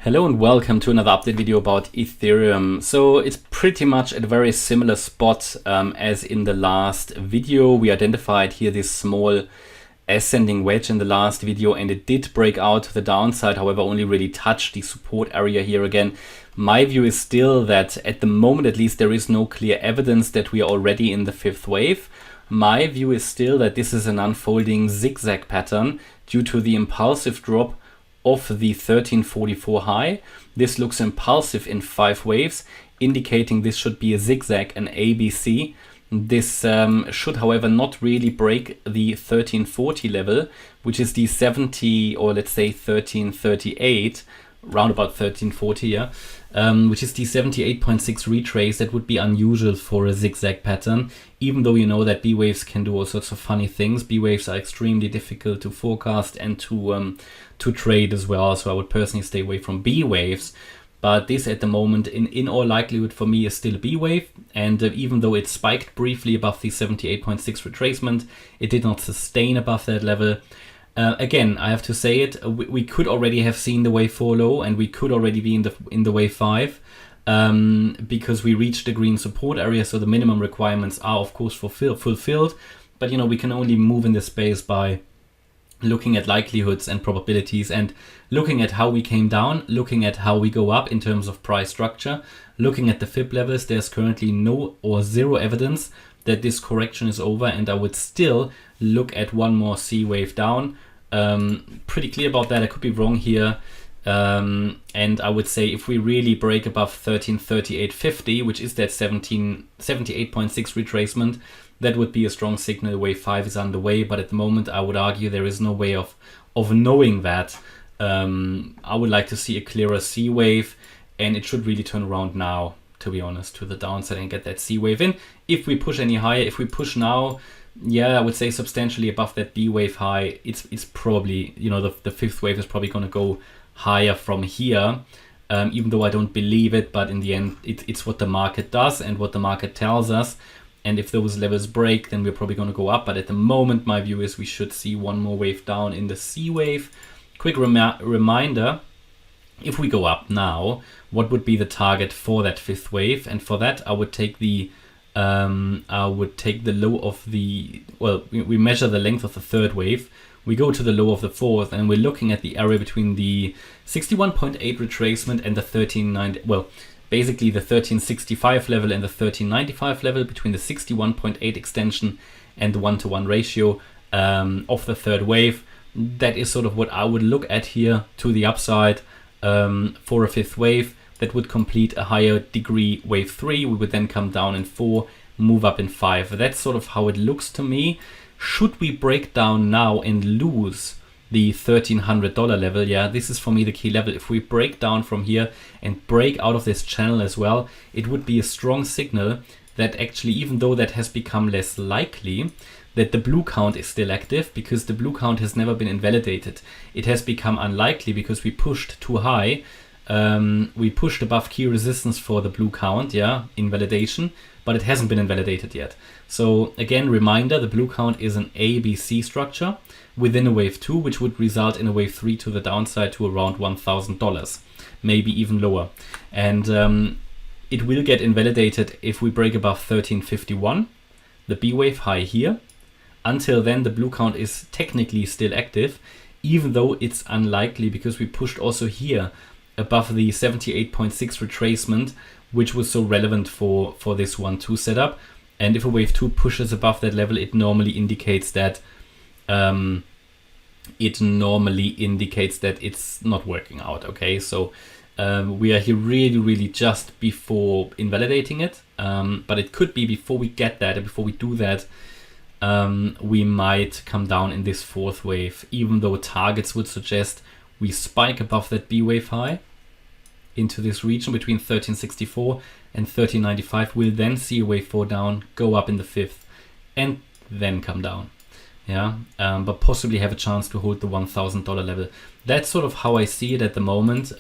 Hello and welcome to another update video about Ethereum. So it's pretty much at a very similar spot as in the last video. We identified here this small ascending wedge in the last video and it did break out to the downside, however only really touched the support area here again. My view is still that at the moment at least there is no clear evidence that we are already in the fifth wave. My view is still that this is an unfolding zigzag pattern due to the impulsive drop of the 1344 high. This looks impulsive in 5 waves, indicating this should be a zigzag, an ABC. This should, however, not really break the 1340 level, which is the 70 or let's say 1338, round about 1340, yeah, which is the 78.6 retrace. That would be unusual for a zigzag pattern, even though you know that B waves can do all sorts of funny things. B waves are extremely difficult to forecast and to trade as well, so I would personally stay away from B waves. But this at the moment in all likelihood for me is still a B wave, and even though it spiked briefly above the 78.6 retracement, it did not sustain above that level. Again, I have to say it, we could already have seen the wave 4 low, and we could already be in the wave 5 because we reached the green support area, so the minimum requirements are of course fulfilled. But you know, we can only move in this space by looking at likelihoods and probabilities and looking at how we came down, looking at how we go up in terms of price structure, looking at the fib levels. There's currently no or zero evidence that this correction is over, and I would still look at one more C wave down. Pretty clear about that. I could be wrong here. And I would say if we really break above 1338.50, which is that 78.6 retracement, that would be a strong signal. Wave 5 is underway, but at the moment I would argue there is no way of knowing that. I would like to see a clearer C wave, and it should really turn around now, to be honest, to the downside and get that C wave in. If we push any higher, if we push now, yeah, I would say substantially above that B wave high, it's probably, you know, the fifth wave is probably going to go higher from here, even though I don't believe it. But in the end, it's what the market does and what the market tells us. And if those levels break, then we're probably going to go up. But at the moment, my view is we should see one more wave down in the C wave. Quick reminder, if we go up now, what would be the target for that fifth wave? And for that, I would take the low of the, well, we measure the length of the third wave. We go to the low of the fourth, and we're looking at the area between the 61.8 retracement and the 1390, well, basically the 1365 level and the 1395 level, between the 61.8 extension and the 1-to-1 ratio of the third wave. That is sort of what I would look at here to the upside for a fifth wave. That would complete a higher degree wave 3. We would then come down in 4, move up in 5. That's sort of how it looks to me. Should we break down now and lose the $1,300 level, yeah, this is for me the key level. If we break down from here and break out of this channel as well, it would be a strong signal that actually, even though that has become less likely, that the blue count is still active, because the blue count has never been invalidated. It has become unlikely because we pushed too high. We pushed above key resistance for the blue count, yeah, invalidation, but it hasn't been invalidated yet. So again, reminder, the blue count is an ABC structure within a wave 2, which would result in a wave 3 to the downside to around $1,000, maybe even lower. And it will get invalidated if we break above 1351, the B wave high here. Until then, the blue count is technically still active, even though it's unlikely because we pushed also here above the 78.6 retracement, which was so relevant for this 1-2 setup. And if a wave 2 pushes above that level, it normally indicates that it's not working out. Okay, so we are here really just before invalidating it, but it could be before we get that, and before we do that, we might come down in this fourth wave, even though targets would suggest we spike above that B wave high into this region between 1364 and 1395. We'll then see a wave 4 down, go up in the fifth, and then come down. Yeah, but possibly have a chance to hold the $1,000 level. That's sort of how I see it at the moment.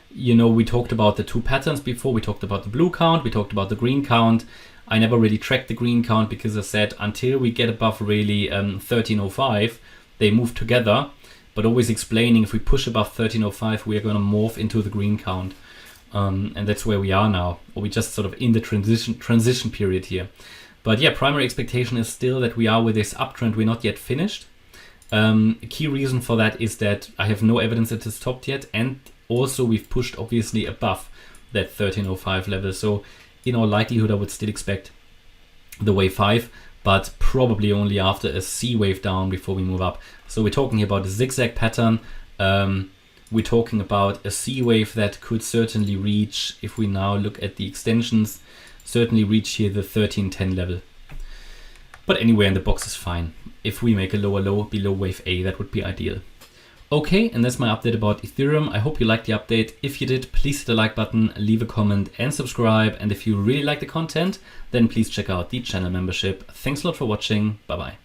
You know, we talked about the two patterns before. We talked about the blue count, we talked about the green count. I never really tracked the green count because I said until we get above really 1305, they move together. but always explaining if we push above 1305, we are going to morph into the green count. And that's where we are now, or we just sort of in the transition period here. But yeah, primary expectation is still that we are with this uptrend. We're not yet finished. A key reason for that is that I have no evidence it has topped yet, and also we've pushed obviously above that 1305 level. So in all likelihood, I would still expect the wave 5, but probably only after a C wave down before we move up. So we're talking here about a zigzag pattern. We're talking about a C wave that could certainly reach, if we now look at the extensions, certainly reach here the 1310 level. But anywhere in the box is fine. If we make a lower low below wave A, that would be ideal. Okay, and that's my update about Ethereum. I hope you liked the update. If you did, please hit the like button, leave a comment and subscribe. And if you really like the content, then please check out the channel membership. Thanks a lot for watching. Bye bye.